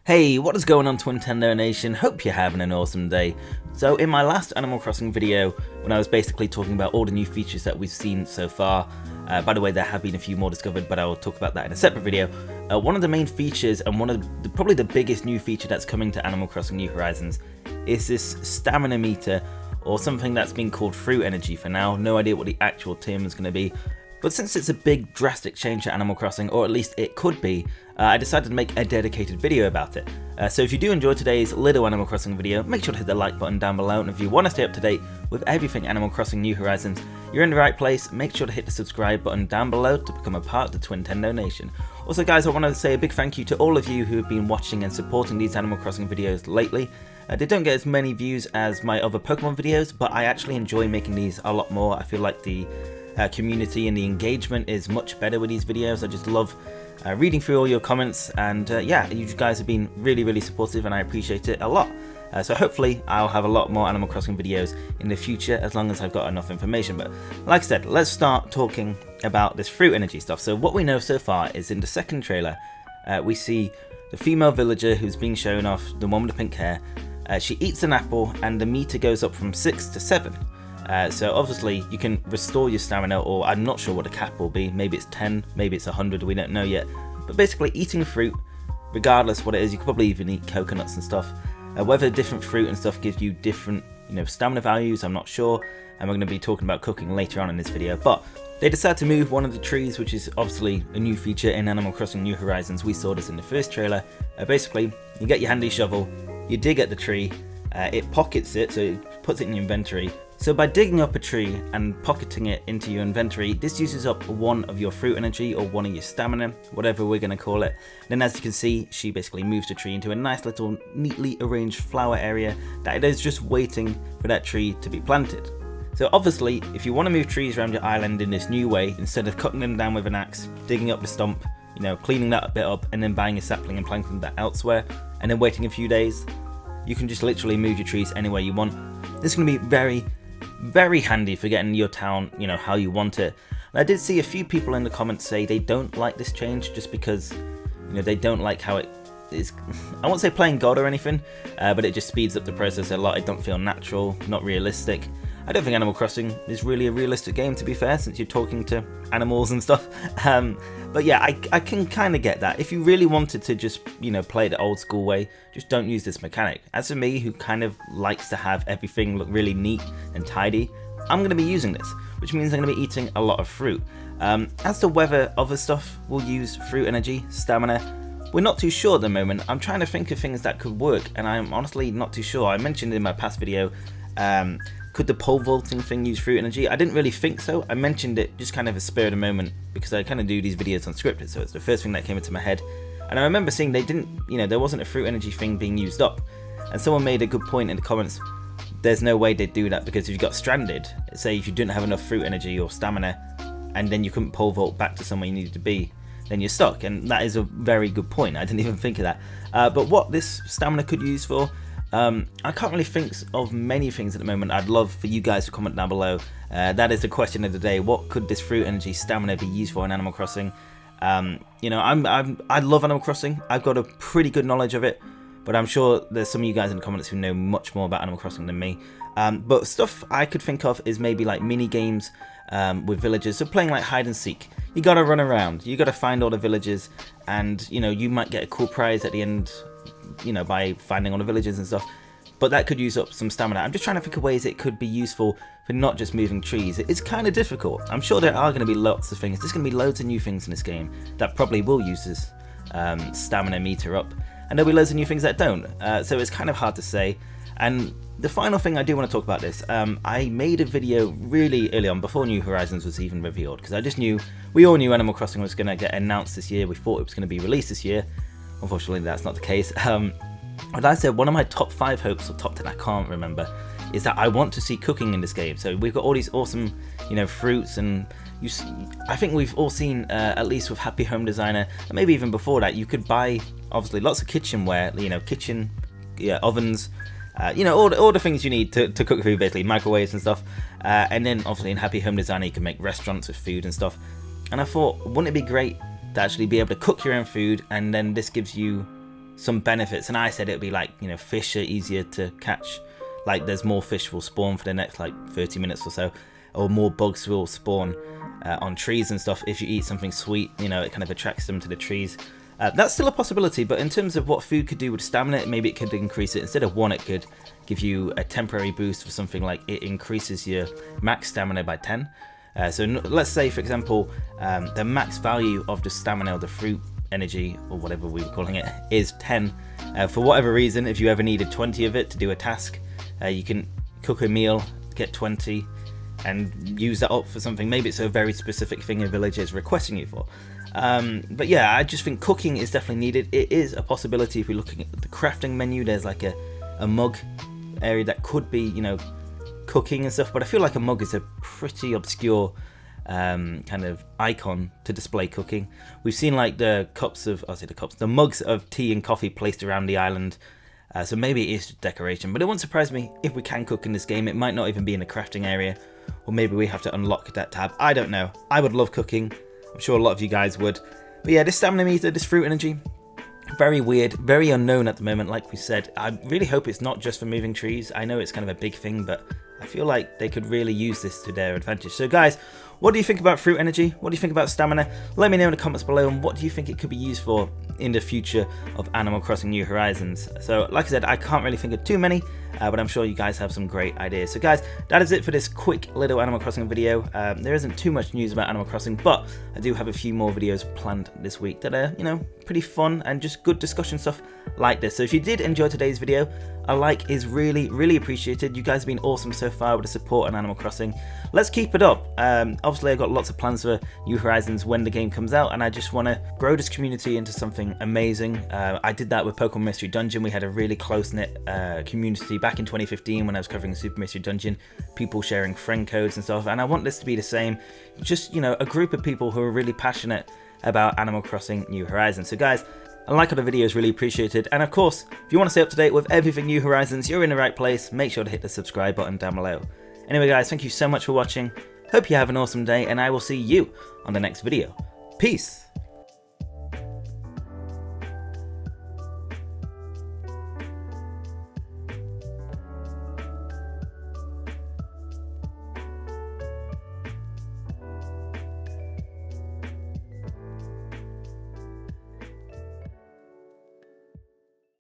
Hey, what is going on, Twintendo Nation? Hope you're having an awesome day. So in my last Animal Crossing video, when I was basically talking about all the new features that we've seen so far, by the way, there have been a few more discovered, but I will talk about that in a separate video. One of the main features, and probably the biggest new feature that's coming to Animal Crossing New Horizons, is this stamina meter, or something that's been called fruit energy for now. No idea what the actual term is going to be. But since it's a big drastic change to Animal Crossing, or at least it could be, I decided to make a dedicated video about it. So if you do enjoy today's little Animal Crossing video, make sure to hit the like button down below, and if you want to stay up to date with everything Animal Crossing New Horizons, you're in the right place. Make sure to hit the subscribe button down below to become a part of the Twintendo Nation. Also guys, I want to say a big thank you to all of you who have been watching and supporting these Animal Crossing videos lately. They don't get as many views as my other Pokemon videos, but I actually enjoy making these a lot more. I feel like the community and the engagement is much better with these videos. I just love reading through all your comments, and yeah, you guys have been really supportive and I appreciate it a lot. So hopefully I'll have a lot more Animal Crossing videos in the future as long as I've got enough information. But like I said, let's start talking about this fruit energy stuff. So what we know so far is in the second trailer, we see the female villager who's being shown off, the one with the pink hair. She eats an apple and the meter goes up from 6 to 7. So obviously you can restore your stamina, or I'm not sure what the cap will be. Maybe it's 10, maybe it's 100, we don't know yet. But basically eating fruit, regardless what it is, you could probably even eat coconuts and stuff. Whether different fruit and stuff gives you different, stamina values, I'm not sure. And we're going to be talking about cooking later on in this video. But they decided to move one of the trees, which is obviously a new feature in Animal Crossing New Horizons. We saw this in the first trailer. Basically, you get your handy shovel, you dig at the tree, it pockets it, so it puts it in your inventory. So by digging up a tree and pocketing it into your inventory, this uses up one of your fruit energy, or one of your stamina, whatever we're going to call it. Then as you can see, she basically moves the tree into a nice little neatly arranged flower area that is just waiting for that tree to be planted. So obviously, if you want to move trees around your island in this new way, instead of cutting them down with an axe, digging up the stump, cleaning that a bit up, and then buying a sapling and planting that elsewhere, and then waiting a few days, you can just literally move your trees anywhere you want. This is going to be very handy for getting your town, how you want it. And I did see a few people in the comments say they don't like this change just because, they don't like how it is. I won't say playing God or anything, but it just speeds up the process a lot. It don't feel natural, not realistic. I don't think Animal Crossing is really a realistic game, to be fair, since you're talking to animals and stuff. But yeah, I can kind of get that. If you really wanted to just, play the old school way, just don't use this mechanic. As for me, who kind of likes to have everything look really neat and tidy, I'm going to be using this, which means I'm going to be eating a lot of fruit. As to whether other stuff will use fruit energy, stamina, we're not too sure at the moment. I'm trying to think of things that could work, and I'm honestly not too sure. I mentioned in my past video, could the pole vaulting thing use fruit energy? I didn't really think so. I mentioned it just kind of a spur of the moment because I kind of do these videos unscripted, so it's the first thing that came into my head. And I remember seeing they didn't, there wasn't a fruit energy thing being used up. And someone made a good point in the comments. There's no way they'd do that, because if you got stranded, say if you didn't have enough fruit energy or stamina, and then you couldn't pole vault back to somewhere you needed to be, then you're stuck. And that is a very good point. I didn't even think of that. But what this stamina could use for, I can't really think of many things at the moment. I'd love for you guys to comment down below. That is the question of the day. What could this fruit energy stamina be used for in Animal Crossing? I love Animal Crossing. I've got a pretty good knowledge of it, but I'm sure there's some of you guys in the comments who know much more about Animal Crossing than me. But stuff I could think of is maybe like mini games with villagers. So playing like hide and seek. You gotta run around. You gotta find all the villagers, and you might get a cool prize at the end, by finding all the villages and stuff, but that could use up some stamina. I'm just trying to think of ways it could be useful for not just moving trees. It's kind of difficult. I'm sure there are going to be lots of things. There's going to be loads of new things in this game that probably will use this stamina meter up, and there'll be loads of new things that don't. So it's kind of hard to say. And the final thing I do want to talk about this, I made a video really early on, before New Horizons was even revealed, because I just knew, we all knew Animal Crossing was going to get announced this year. We thought it was going to be released this year. Unfortunately, that's not the case. But I said one of my top 5 hopes, or top 10, I can't remember, is that I want to see cooking in this game. So we've got all these awesome, fruits, and I think we've all seen, at least with Happy Home Designer, and maybe even before that, you could buy, obviously, lots of kitchenware, kitchen, ovens, all the things you need to cook food, basically, microwaves and stuff. And then, obviously, in Happy Home Designer, you can make restaurants with food and stuff. And I thought, wouldn't it be great to actually be able to cook your own food, and then this gives you some benefits, and I said it would be like, you know, fish are easier to catch, like there's more fish will spawn for the next like 30 minutes or so, or more bugs will spawn on trees and stuff if you eat something sweet, you know, it kind of attracts them to the trees. That's still a possibility, but in terms of what food could do with stamina, maybe it could increase it. Instead of 1, it could give you a temporary boost for something like it increases your max stamina by 10. So let's say, for example, the max value of the stamina or the fruit energy, or whatever we were calling it, is 10. For whatever reason, if you ever needed 20 of it to do a task, you can cook a meal, get 20, and use that up for something. Maybe it's a very specific thing a villager is requesting you for. But yeah, I just think cooking is definitely needed. It is a possibility if we're looking at the crafting menu. There's like a mug area that could be, you know, cooking and stuff, but I feel like a mug is a pretty obscure kind of icon to display cooking. We've seen like the mugs of tea and coffee placed around the island. So maybe it is decoration, but it won't surprise me if we can cook in this game. It might not even be in a crafting area, or maybe we have to unlock that tab. I don't know. I would love cooking. I'm sure a lot of you guys would. But yeah, this stamina meter, this fruit energy, very weird, very unknown at the moment, like we said. I really hope it's not just for moving trees. I know it's kind of a big thing, but I feel like they could really use this to their advantage. So guys, what do you think about fruit energy? What do you think about stamina? Let me know in the comments below, and what do you think it could be used for in the future of Animal Crossing New Horizons? So like I said, I can't really think of too many, but I'm sure you guys have some great ideas. So guys, that is it for this quick little Animal Crossing video. There isn't too much news about Animal Crossing, but I do have a few more videos planned this week that are, you know, pretty fun and just good discussion stuff like this. So if you did enjoy today's video, a like is really appreciated. You guys have been awesome so far with the support on Animal Crossing. Let's keep it up. Obviously I've got lots of plans for New Horizons when the game comes out, and I just want to grow this community into something amazing. I did that with Pokemon Mystery Dungeon. We had a really close-knit community back in 2015 when I was covering Super Mystery Dungeon, people sharing friend codes and stuff, and I want this to be the same. Just, you know, a group of people who are really passionate about Animal Crossing New Horizons. So guys, a like on the video is really appreciated, and of course, if you want to stay up to date with everything New Horizons, you're in the right place. Make sure to hit the subscribe button down below. Anyway guys, thank you so much for watching. Hope you have an awesome day, and I will see you on the next video. Peace!